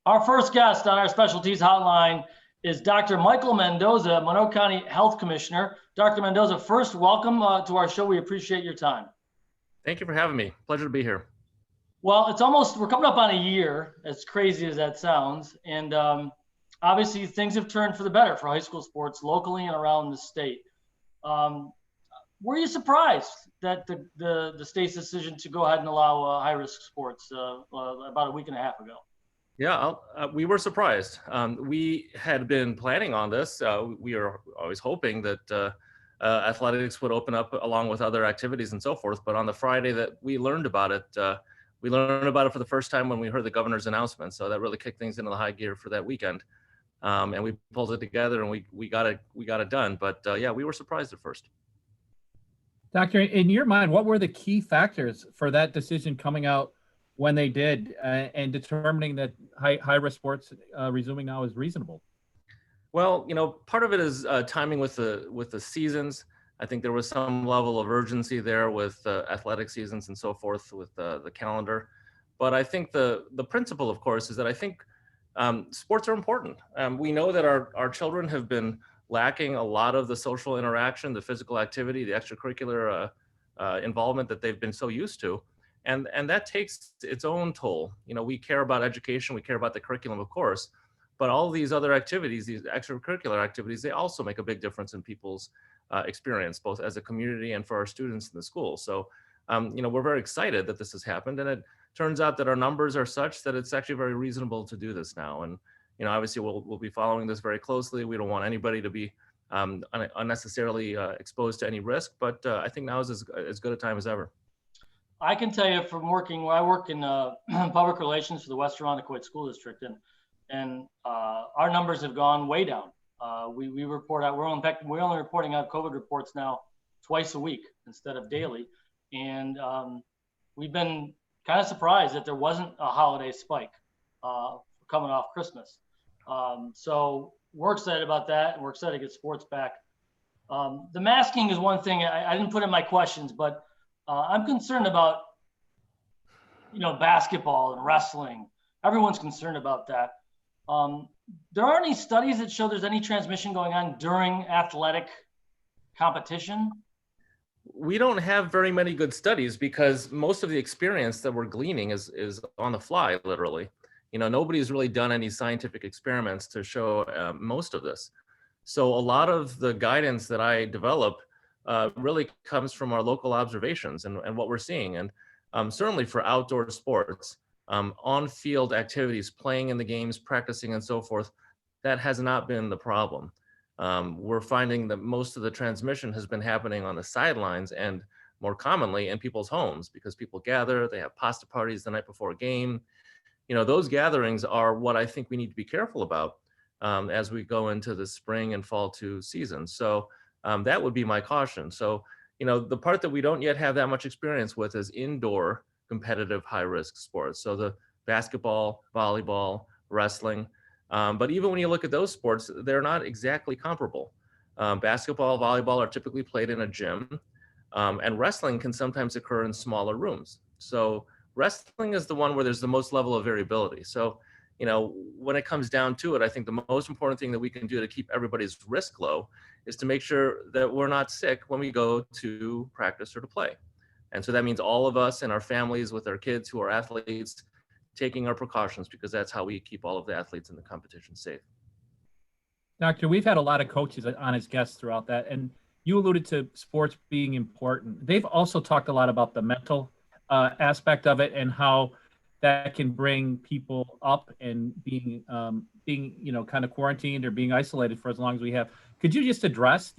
Our first guest on our specialties hotline is Dr. Michael Mendoza, Monroe County Health Commissioner. Dr. Mendoza, first, welcome to our show. We appreciate your time. Thank you for having me. Pleasure to be here. Well, we're coming up on a year, as crazy as that sounds. And obviously, things have turned for the better for high school sports locally and around the state. Were you surprised that the state's decision to go ahead and allow high-risk sports about a week and a half ago? Yeah, we were surprised. We had been planning on this. We were always hoping that athletics would open up along with other activities and so forth. But on the Friday that we learned about it for the first time when we heard the governor's announcement. So that really kicked things into the high gear for that weekend. And we pulled it together and we got it done. But yeah, we were surprised at first. Doctor, in your mind, what were the key factors for that decision coming out when they did and determining that high-risk sports resuming now is reasonable? Well, part of it is timing with the seasons. I think there was some level of urgency there with athletic seasons and so forth with the calendar. But I think the principle, of course, is that I think sports are important. We know that our children have been lacking a lot of the social interaction, the physical activity, the extracurricular involvement that they've been so used to. And that takes its own toll. We care about education, we care about the curriculum, of course, but all of these other activities, these extracurricular activities, they also make a big difference in people's experience, both as a community and for our students in the school. So, we're very excited that this has happened. And it turns out that our numbers are such that it's actually very reasonable to do this now. And obviously we'll be following this very closely. We don't want anybody to be unnecessarily exposed to any risk, but I think now is as good a time as ever. I can tell you from I work in public relations for the West Irondequoit School District, and our numbers have gone way down. We report out, we're only reporting out COVID reports now twice a week instead of daily. And we've been kind of surprised that there wasn't a holiday spike coming off Christmas. So we're excited about that, and we're excited to get sports back. The masking is one thing I didn't put in my questions, but I'm concerned about, basketball and wrestling. Everyone's concerned about that. There aren't any studies that show there's any transmission going on during athletic competition. We don't have very many good studies because most of the experience that we're gleaning is on the fly, literally. Nobody's really done any scientific experiments to show most of this. So a lot of the guidance that I develop really comes from our local observations and what we're seeing. And certainly for outdoor sports, on-field activities, playing in the games, practicing and so forth, that has not been the problem. We're finding that most of the transmission has been happening on the sidelines and more commonly in people's homes because people gather, they have pasta parties the night before a game. Those gatherings are what I think we need to be careful about as we go into the spring and fall 2 seasons. So that would be my caution. So, the part that we don't yet have that much experience with is indoor competitive high-risk sports. So the basketball, volleyball, wrestling. But even when you look at those sports, they're not exactly comparable. Basketball, volleyball are typically played in a gym, and wrestling can sometimes occur in smaller rooms. So wrestling is the one where there's the most level of variability. So, when it comes down to it, I think the most important thing that we can do to keep everybody's risk low is to make sure that we're not sick when we go to practice or to play. And so that means all of us and our families with our kids who are athletes taking our precautions because that's how we keep all of the athletes in the competition safe. Doctor, we've had a lot of coaches on as guests throughout that, and you alluded to sports being important. They've also talked a lot about the mental aspect of it and how that can bring people up and being kind of quarantined or being isolated for as long as we have. Could you just address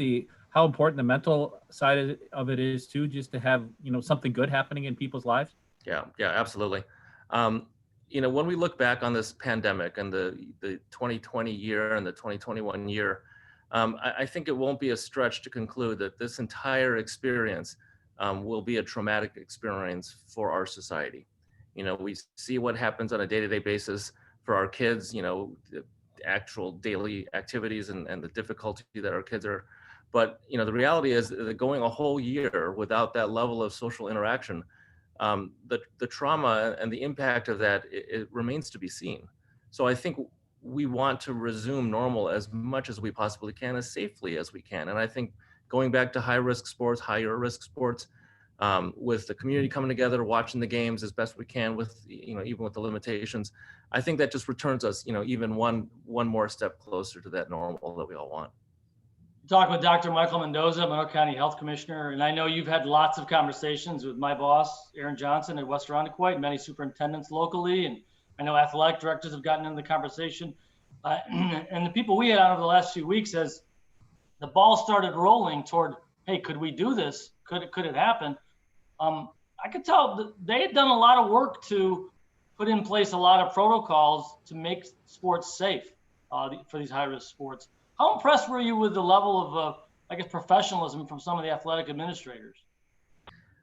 how important the mental side of it is too, just to have something good happening in people's lives? Yeah, absolutely. When we look back on this pandemic and the 2020 year and the 2021 year, I think it won't be a stretch to conclude that this entire experience will be a traumatic experience for our society. We see what happens on a day-to-day basis for our kids, the actual daily activities and the difficulty that our kids are. But, the reality is that going a whole year without that level of social interaction, the trauma and the impact of that, it remains to be seen. So I think we want to resume normal as much as we possibly can, as safely as we can. And I think going back to high risk sports, higher risk sports, with the community coming together, watching the games as best we can with, even with the limitations, I think that just returns us, even one more step closer to that normal that we all want. Talking with Dr. Michael Mendoza, Monroe County Health Commissioner, and I know you've had lots of conversations with my boss, Aaron Johnson at West Irondequoit, many superintendents locally, and I know athletic directors have gotten into the conversation. And the people we had on over the last few weeks, as the ball started rolling toward, hey, could we do this? Could it happen? I could tell that they had done a lot of work to put in place a lot of protocols to make sports safe for these high-risk sports. How impressed were you with the level of, professionalism from some of the athletic administrators?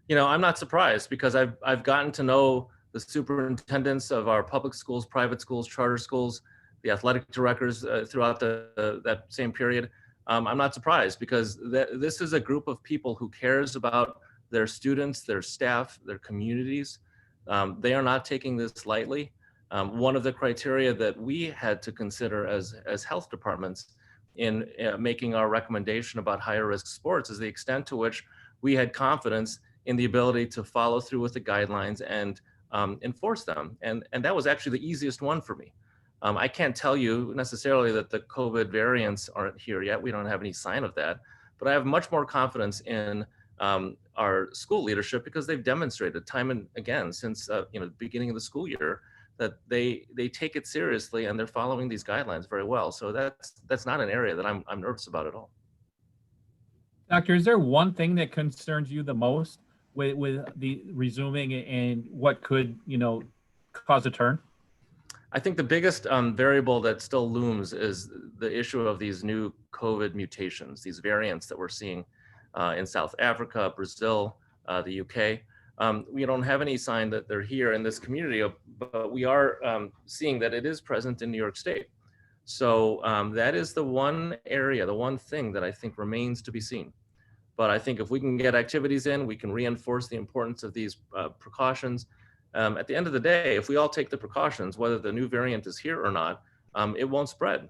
I'm not surprised, because I've gotten to know the superintendents of our public schools, private schools, charter schools, the athletic directors throughout that same period. I'm not surprised, because this is a group of people who cares about their students, their staff, their communities. They are not taking this lightly. One of the criteria that we had to consider as health departments in making our recommendation about higher risk sports is the extent to which we had confidence in the ability to follow through with the guidelines and enforce them. And that was actually the easiest one for me. I can't tell you necessarily that the COVID variants aren't here yet. We don't have any sign of that, but I have much more confidence in our school leadership, because they've demonstrated time and again since the beginning of the school year that they take it seriously and they're following these guidelines very well. So that's not an area that I'm nervous about at all. Doctor, is there one thing that concerns you the most with the resuming, and what could, cause a turn? I think the biggest variable that still looms is the issue of these new COVID mutations, these variants that we're seeing in South Africa, Brazil, the UK. We don't have any sign that they're here in this community, but we are seeing that it is present in New York State. So that is the one area, the one thing that I think remains to be seen. But I think if we can get activities in, we can reinforce the importance of these precautions. At the end of the day, if we all take the precautions, whether the new variant is here or not, it won't spread.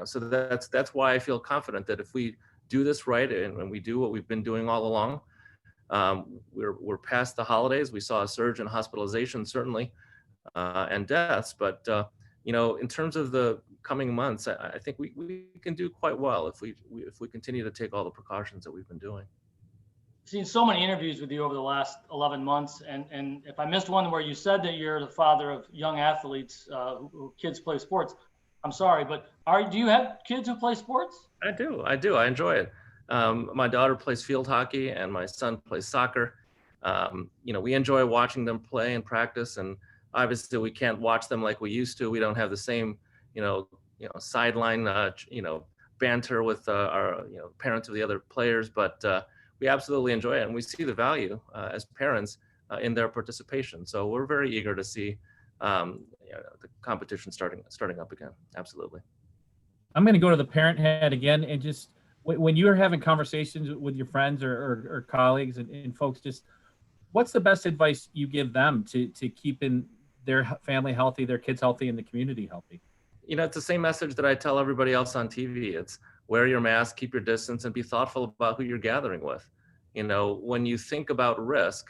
So that's why I feel confident that if we do this right and we do what we've been doing all along, we're past the holidays. We saw a surge in hospitalization, certainly, and deaths. But in terms of the coming months, I think we can do quite well if we continue to take all the precautions that we've been doing. I've seen so many interviews with you over the last 11 months, and if I missed one where you said that you're the father of young athletes who kids play sports, I'm sorry, but do you have kids who play sports? I do. I enjoy it. My daughter plays field hockey and my son plays soccer. We enjoy watching them play and practice, and obviously we can't watch them like we used to. We don't have the same, sideline, banter with our, parents of the other players, but we absolutely enjoy it, and we see the value as parents in their participation. So we're very eager to see the competition starting up again. Absolutely. I'm going to go to the parent head again, and just when you're having conversations with your friends or colleagues and folks, just what's the best advice you give them to keeping their family healthy, their kids healthy, and the community healthy? It's the same message that I tell everybody else on TV. It's wear your mask, keep your distance, and be thoughtful about who you're gathering with. When you think about risk,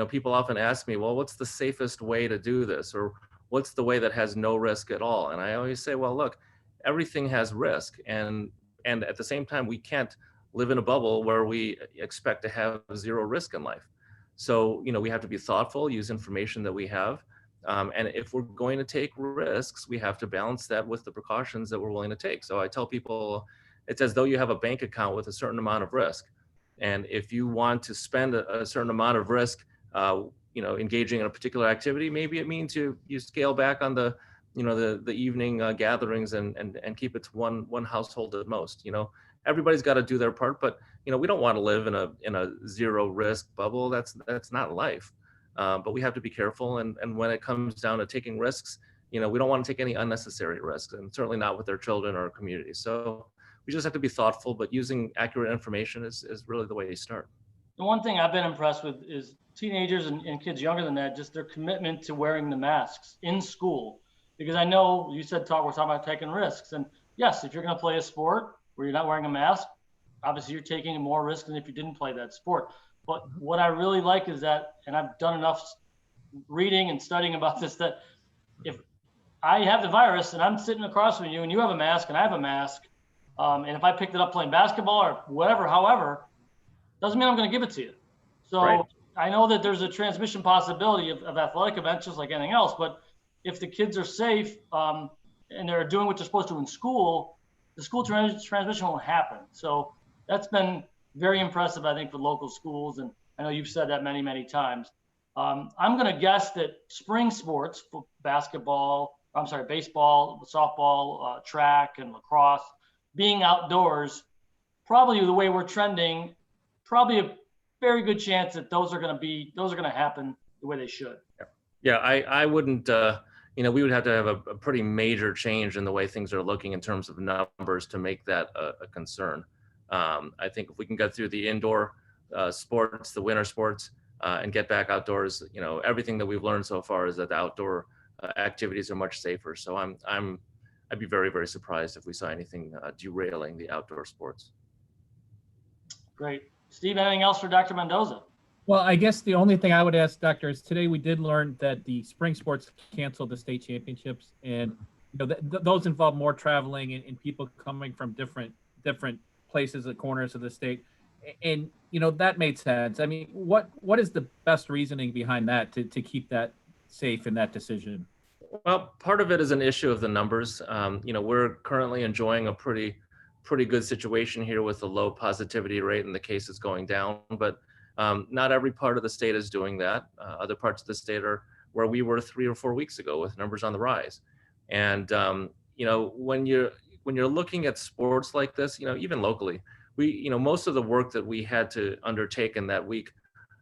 people often ask me, well, what's the safest way to do this? Or what's the way that has no risk at all? And I always say, well, look, everything has risk. And at the same time, we can't live in a bubble where we expect to have zero risk in life. So, we have to be thoughtful, use information that we have. And if we're going to take risks, we have to balance that with the precautions that we're willing to take. So I tell people, it's as though you have a bank account with a certain amount of risk. And if you want to spend a certain amount of risk, engaging in a particular activity, maybe it means you scale back on the evening gatherings and keep it to one household at most. Everybody's got to do their part, but we don't want to live in a zero risk bubble. That's not life. But we have to be careful, and when it comes down to taking risks, we don't want to take any unnecessary risks, and certainly not with their children or community. So we just have to be thoughtful, but using accurate information is really the way you start. The one thing I've been impressed with is teenagers and kids younger than that, just their commitment to wearing the masks in school. because I know you said we're talking about taking risks. And yes, if you're going to play a sport where you're not wearing a mask, obviously you're taking more risk than if you didn't play that sport. But what I really like is that, and I've done enough reading and studying about this, that if I have the virus and I'm sitting across from you and you have a mask and I have a mask, and if I picked it up playing basketball or whatever, however, doesn't mean I'm going to give it to you. So right. I know that there's a transmission possibility of athletic events just like anything else, but if the kids are safe and they're doing what they're supposed to in school, the school transmission won't happen. So that's been very impressive, I think, for local schools. And I know you've said that many, many times. I'm going to guess that spring sports, baseball, softball, track, and lacrosse, being outdoors, probably the way we're trending, probably a very good chance that those are going to happen the way they should. Yeah, I wouldn't, we would have to have a pretty major change in the way things are looking in terms of numbers to make that a concern. I think if we can get through the indoor sports, the winter sports, and get back outdoors, everything that we've learned so far is that the outdoor activities are much safer. So I'd be very, very surprised if we saw anything derailing the outdoor sports. Great. Steve, anything else for Dr. Mendoza? Well, I guess the only thing I would ask, Doctor, is today we did learn that the spring sports canceled the state championships, and those involve more traveling and people coming from different places, at corners of the state, and that made sense. I mean, what is the best reasoning behind that to keep that safe in that decision? Well, part of it is an issue of the numbers. We're currently enjoying a pretty good situation here with a low positivity rate and the cases going down, but not every part of the state is doing that. Other parts of the state are where we were 3 or 4 weeks ago with numbers on the rise. And when you're looking at sports like this, even locally, most of the work that we had to undertake in that week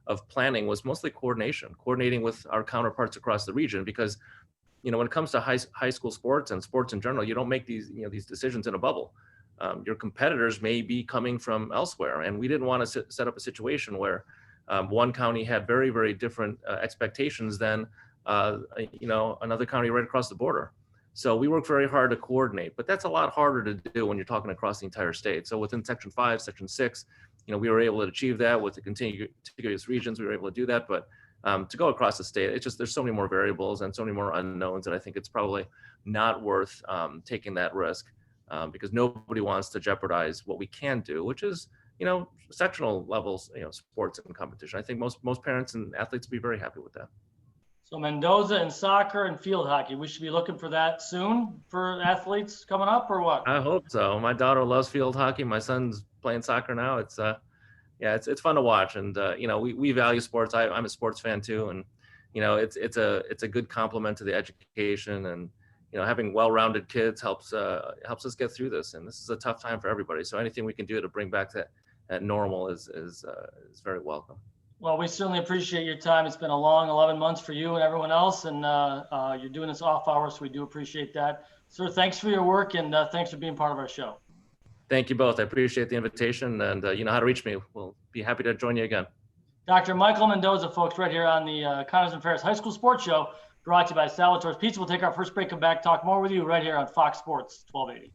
of planning was mostly coordinating with our counterparts across the region, because when it comes to high school sports and sports in general, you don't make these decisions in a bubble. Your competitors may be coming from elsewhere, and we didn't want to set up a situation where one county had very, very different expectations than another county right across the border. So we worked very hard to coordinate, but that's a lot harder to do when you're talking across the entire state. So within Section 5, Section 6, we were able to achieve that with the contiguous regions. We were able to do that, but to go across the state, it's just there's so many more variables and so many more unknowns that I think it's probably not worth taking that risk. Because nobody wants to jeopardize what we can do, which is, sectional levels, sports and competition. I think most parents and athletes would be very happy with that. So Mendoza and soccer and field hockey, we should be looking for that soon for athletes coming up, or what? I hope so. My daughter loves field hockey. My son's playing soccer now. It's fun to watch, and we value sports. I'm a sports fan too, and it's a good complement to the education, and having well-rounded kids helps us get through this. And this is a tough time for everybody. So anything we can do to bring back that normal is very welcome. Well, we certainly appreciate your time. It's been a long 11 months for you and everyone else, and you're doing this off hours, so we do appreciate that. Sir, thanks for your work, and thanks for being part of our show. Thank you both. I appreciate the invitation, and you know how to reach me. We'll be happy to join you again. Dr. Michael Mendoza, folks, right here on the Connors and Ferris High School Sports Show, brought to you by Salvatore's Pizza. We'll take our first break, come back, talk more with you right here on Fox Sports 1280.